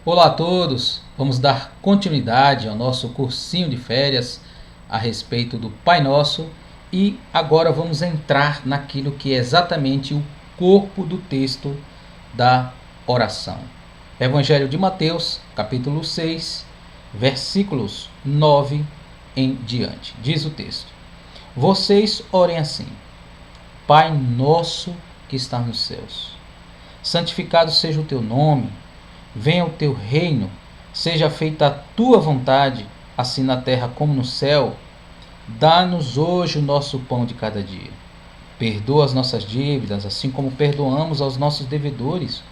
Olá a todos! Vamos dar continuidade ao nosso cursinho de férias a respeito do Pai Nosso e agora vamos entrar naquilo que é exatamente o corpo do texto da oração. Evangelho de Mateus, capítulo 6, versículos 9 em diante. Diz o texto: Vocês orem assim: Pai nosso que está nos céus, santificado seja o teu nome. Venha o teu reino, seja feita a tua vontade, assim na terra como no céu. Dá-nos hoje o nosso pão de cada dia. Perdoa as nossas dívidas, assim como perdoamos aos nossos devedores.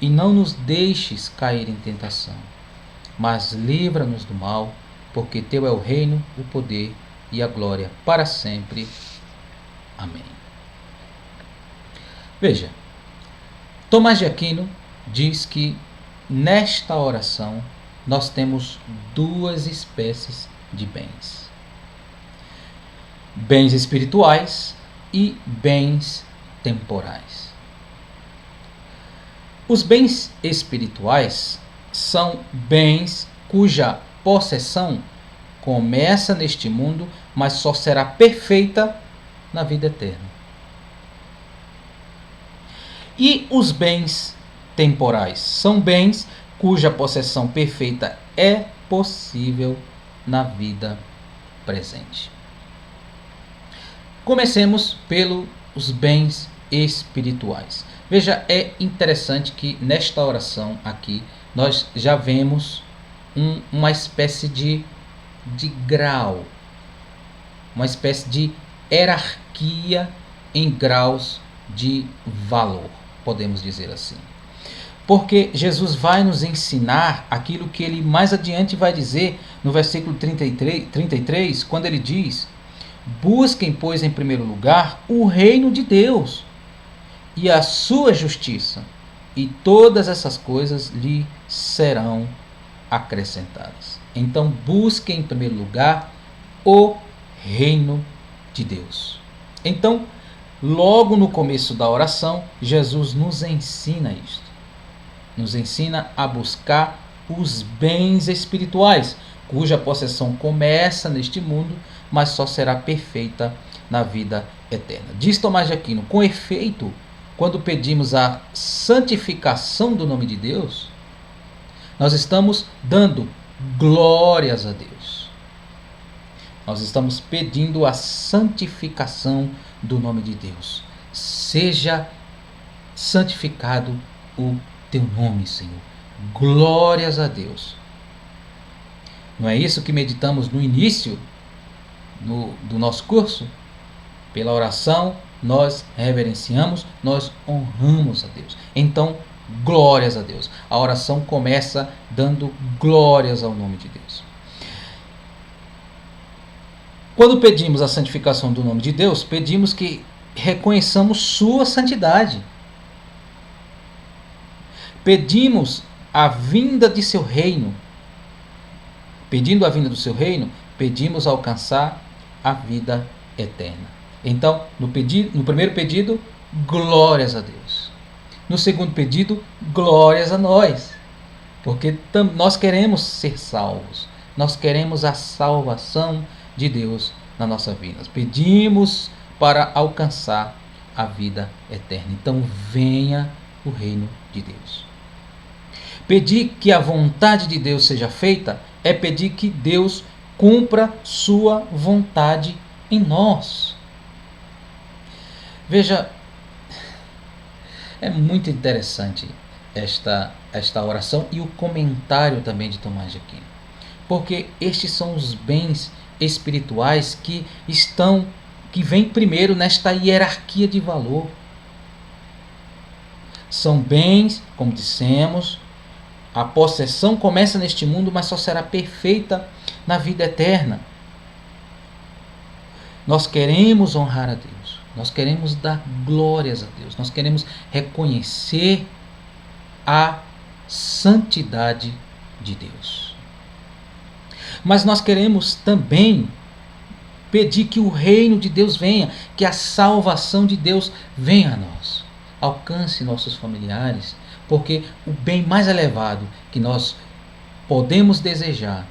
E não nos deixes cair em tentação, mas livra-nos do mal, porque teu é o reino, o poder e a glória para sempre. Amém. Veja, Tomás de Aquino diz que nesta oração nós temos duas espécies de bens: bens espirituais e bens temporais. Os bens espirituais são bens cuja possessão começa neste mundo, mas só será perfeita na vida eterna. E os bens temporais são bens cuja possessão perfeita é possível na vida presente. Comecemos pelos bens espirituais. Veja, é interessante que nesta oração aqui nós já vemos uma espécie de grau, uma espécie de hierarquia em graus de valor, podemos dizer assim. Porque Jesus vai nos ensinar aquilo que ele mais adiante vai dizer no versículo 33, quando ele diz: Busquem, pois, em primeiro lugar o reino de Deus e a sua justiça, e todas essas coisas lhe serão acrescentadas. Então, busquem em primeiro lugar o reino de Deus. Então, logo no começo da oração, Jesus nos ensina isto. Nos ensina a buscar os bens espirituais, cuja possessão começa neste mundo, mas só será perfeita na vida eterna. Diz Tomás de Aquino: com efeito, quando pedimos a santificação do nome de Deus, nós estamos dando glórias a Deus. Nós estamos pedindo a santificação do nome de Deus. Seja santificado o teu nome, Senhor. Glórias a Deus. Não é isso que meditamos no início do nosso curso? Pela oração, nós reverenciamos, nós honramos a Deus. Então, glórias a Deus. A oração começa dando glórias ao nome de Deus. Quando pedimos a santificação do nome de Deus, pedimos que reconheçamos sua santidade. Pedimos a vinda de seu reino. Pedindo a vinda do seu reino, pedimos alcançar a vida eterna. Então, no primeiro pedido, glórias a Deus. No segundo pedido, glórias a nós. Porque nós queremos ser salvos. Nós queremos a salvação de Deus na nossa vida. Nós pedimos para alcançar a vida eterna. Então, venha o reino de Deus. Pedir que a vontade de Deus seja feita é pedir que Deus cumpra sua vontade em nós. Veja, é muito interessante esta oração e o comentário também de Tomás de Aquino. Porque estes são os bens espirituais que vêm primeiro nesta hierarquia de valor. São bens, como dissemos, a possessão começa neste mundo, mas só será perfeita na vida eterna. Nós queremos honrar a Deus. Nós queremos dar glórias a Deus. Nós queremos reconhecer a santidade de Deus. Mas nós queremos também pedir que o reino de Deus venha, que a salvação de Deus venha a nós. Alcance nossos familiares, Porque o bem mais elevado que nós podemos desejar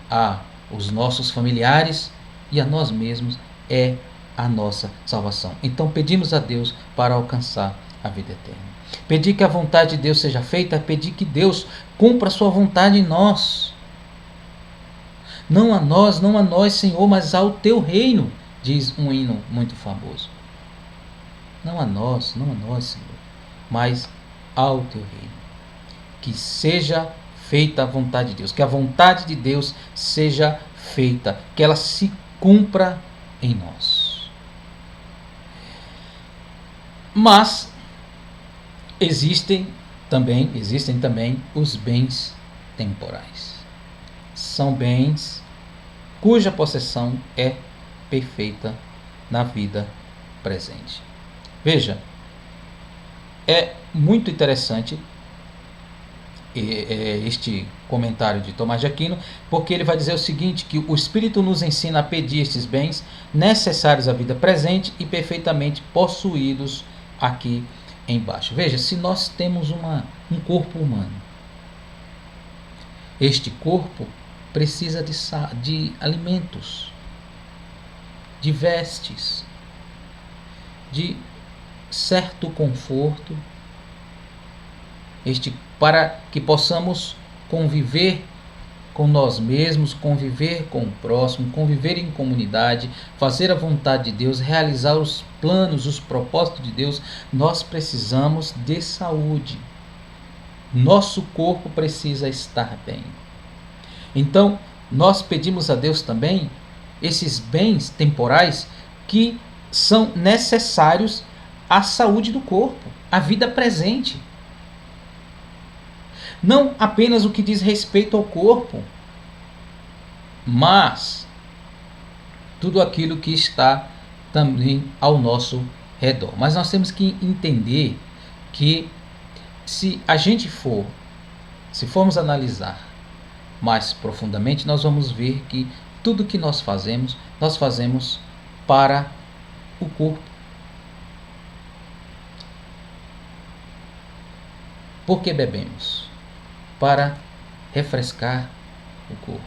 a os nossos familiares e a nós mesmos é a nossa salvação. Então pedimos a Deus para alcançar a vida eterna. Pedir que a vontade de Deus seja feita, pedir que Deus cumpra a sua vontade em nós. Não a nós, Senhor, mas ao teu reino, diz um hino muito famoso. Não a nós, Senhor, mas ao teu reino. Que seja feita a vontade de Deus, que a vontade de Deus seja feita, que ela se cumpra em nós. Mas existem também os bens temporais. São bens cuja possessão é perfeita na vida presente. Veja, é muito interessante este comentário de Tomás de Aquino, porque ele vai dizer o seguinte, que o Espírito nos ensina a pedir estes bens necessários à vida presente e perfeitamente possuídos aqui embaixo. Veja, se nós temos um corpo humano, este corpo precisa de alimentos, de vestes, de certo conforto, para que possamos conviver com nós mesmos, conviver com o próximo, conviver em comunidade, fazer a vontade de Deus, realizar os planos, os propósitos de Deus. Nós precisamos de saúde. Nosso corpo precisa estar bem. Então, nós pedimos a Deus também esses bens temporais que são necessários à saúde do corpo, à vida presente. Não apenas o que diz respeito ao corpo, mas tudo aquilo que está também ao nosso redor. Mas nós temos que entender que se formos analisar mais profundamente, nós vamos ver que tudo que nós fazemos para o corpo. Por que bebemos? Para refrescar o corpo.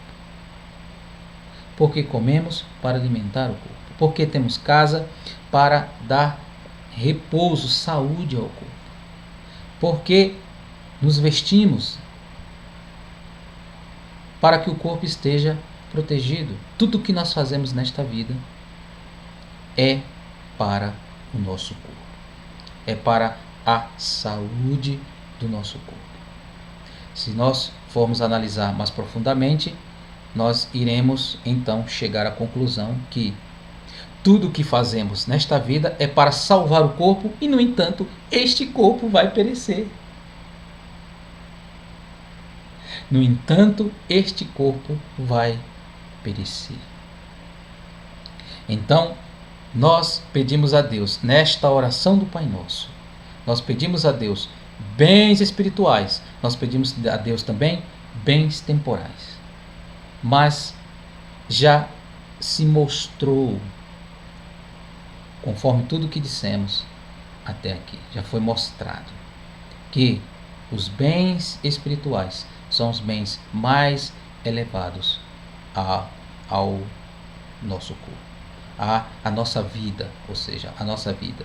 Porque comemos? Para alimentar o corpo. Porque temos casa? Para dar repouso, saúde ao corpo. Porque nos vestimos? Para que o corpo esteja protegido. Tudo o que nós fazemos nesta vida é para o nosso corpo. É para a saúde do nosso corpo. Se nós formos analisar mais profundamente, nós iremos então chegar à conclusão que tudo o que fazemos nesta vida é para salvar o corpo e, no entanto, este corpo vai perecer. No entanto, este corpo vai perecer. Então, nós pedimos a Deus, nesta oração do Pai Nosso, nós pedimos a Deus bens espirituais, nós pedimos a Deus também bens temporais. Mas já se mostrou, conforme tudo que dissemos até aqui, já foi mostrado que os bens espirituais são os bens mais elevados ao nosso corpo, à nossa vida, ou seja, a nossa vida.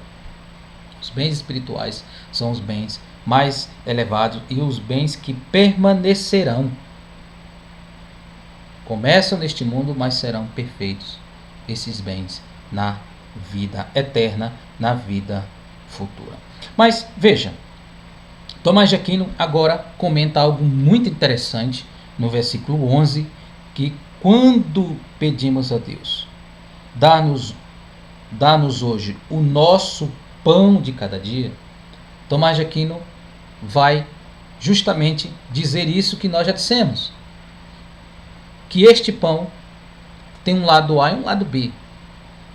Os bens espirituais são os bens mais elevados e os bens que permanecerão. Começam neste mundo, mas serão perfeitos esses bens na vida eterna, na vida futura. Mas veja, Tomás de Aquino agora comenta algo muito interessante no versículo 11, que quando pedimos a Deus, dá-nos hoje o nosso pão de cada dia, Tomás de Aquino vai justamente dizer isso que nós já dissemos, que este pão tem um lado A e um lado B.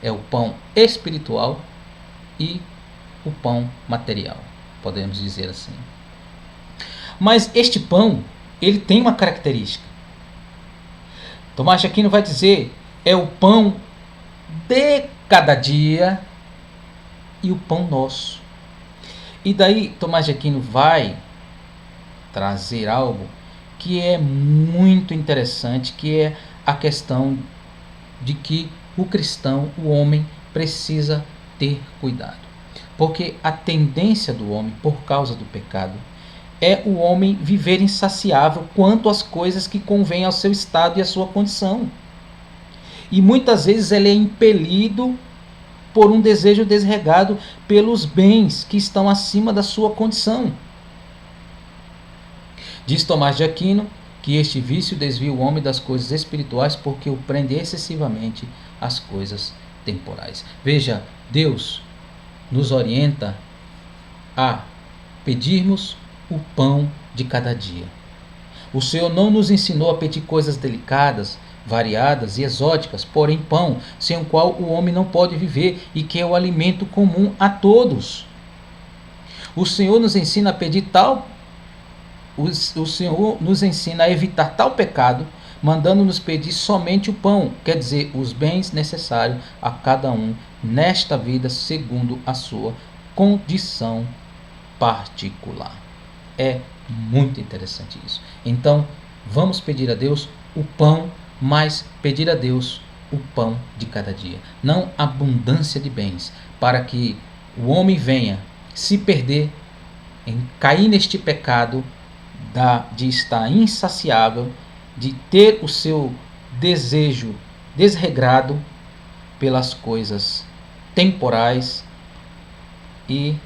É o pão espiritual e o pão material, podemos dizer assim. Mas este pão, ele tem uma característica. Tomás de Aquino vai dizer, é o pão de cada dia e o pão nosso. E daí Tomás de Aquino vai trazer algo que é muito interessante, que é a questão de que o cristão, o homem, precisa ter cuidado. Porque a tendência do homem, por causa do pecado, é o homem viver insaciável quanto às coisas que convêm ao seu estado e à sua condição. E muitas vezes ele é impelido por um desejo desregado pelos bens que estão acima da sua condição. Diz Tomás de Aquino que este vício desvia o homem das coisas espirituais porque o prende excessivamente às coisas temporais. Veja, Deus nos orienta a pedirmos o pão de cada dia. O Senhor não nos ensinou a pedir coisas delicadas, variadas e exóticas, porém pão, sem o qual o homem não pode viver e que é o alimento comum a todos. O Senhor nos ensina a pedir o Senhor nos ensina a evitar tal pecado, mandando-nos pedir somente o pão, quer dizer, os bens necessários a cada um nesta vida segundo a sua condição particular. É muito interessante isso. Então, vamos pedir a Deus o pão, mas pedir a Deus o pão de cada dia. Não abundância de bens, para que o homem venha se perder, em cair neste pecado de estar insaciável, de ter o seu desejo desregrado pelas coisas temporais e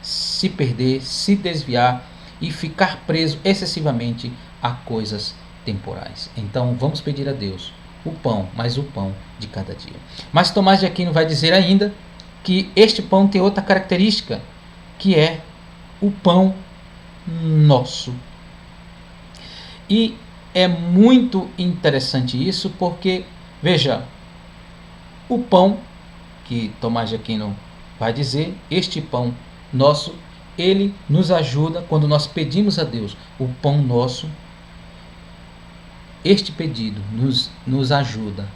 se perder, se desviar e ficar preso excessivamente a coisas temporais. Então vamos pedir a Deus o pão, mas o pão de cada dia. Mas Tomás de Aquino vai dizer ainda que este pão tem outra característica, que é o pão nosso. E é muito interessante isso porque, veja, o pão que Tomás de Aquino vai dizer, este pão nosso, ele nos ajuda quando nós pedimos a Deus o pão nosso. Este pedido nos ajuda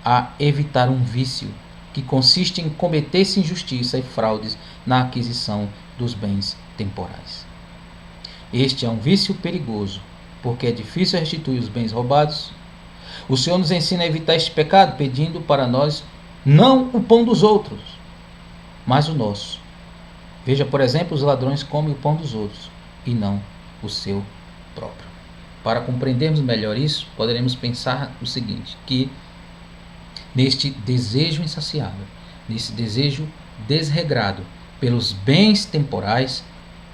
a evitar um vício que consiste em cometer-se injustiça e fraudes na aquisição dos bens temporais. Este é um vício perigoso, porque é difícil restituir os bens roubados. O Senhor nos ensina a evitar este pecado, pedindo para nós não o pão dos outros, mas o nosso. Veja, por exemplo, os ladrões comem o pão dos outros e não o seu próprio. Para compreendermos melhor isso, poderemos pensar o seguinte, que neste desejo insaciável, nesse desejo desregrado pelos bens temporais,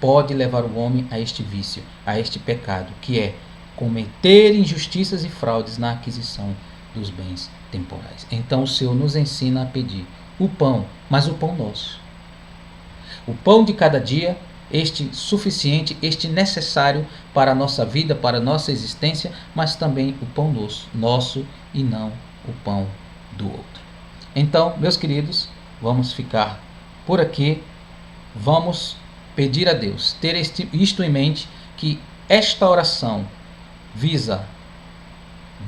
pode levar o homem a este vício, a este pecado, que é cometer injustiças e fraudes na aquisição dos bens temporais. Então o Senhor nos ensina a pedir o pão, mas o pão nosso. O pão de cada dia, este suficiente, este necessário para a nossa vida, para a nossa existência, mas também o pão nosso e não o pão do outro. Então, meus queridos, vamos ficar por aqui. Vamos pedir a Deus, ter isto em mente, que esta oração visa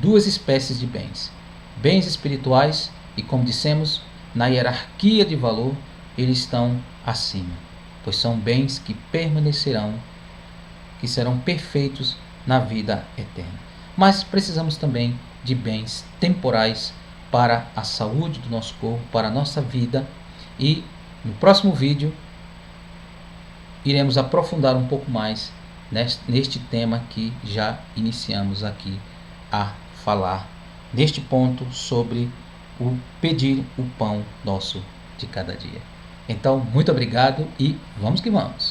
duas espécies de bens. Bens espirituais e, como dissemos, na hierarquia de valor, eles estão acima, pois são bens que permanecerão, que serão perfeitos na vida eterna. Mas precisamos também de bens temporais para a saúde do nosso corpo, para a nossa vida, e no próximo vídeo iremos aprofundar um pouco mais neste tema que já iniciamos aqui a falar, neste ponto sobre o pedir o pão nosso de cada dia. Então, muito obrigado e vamos que vamos!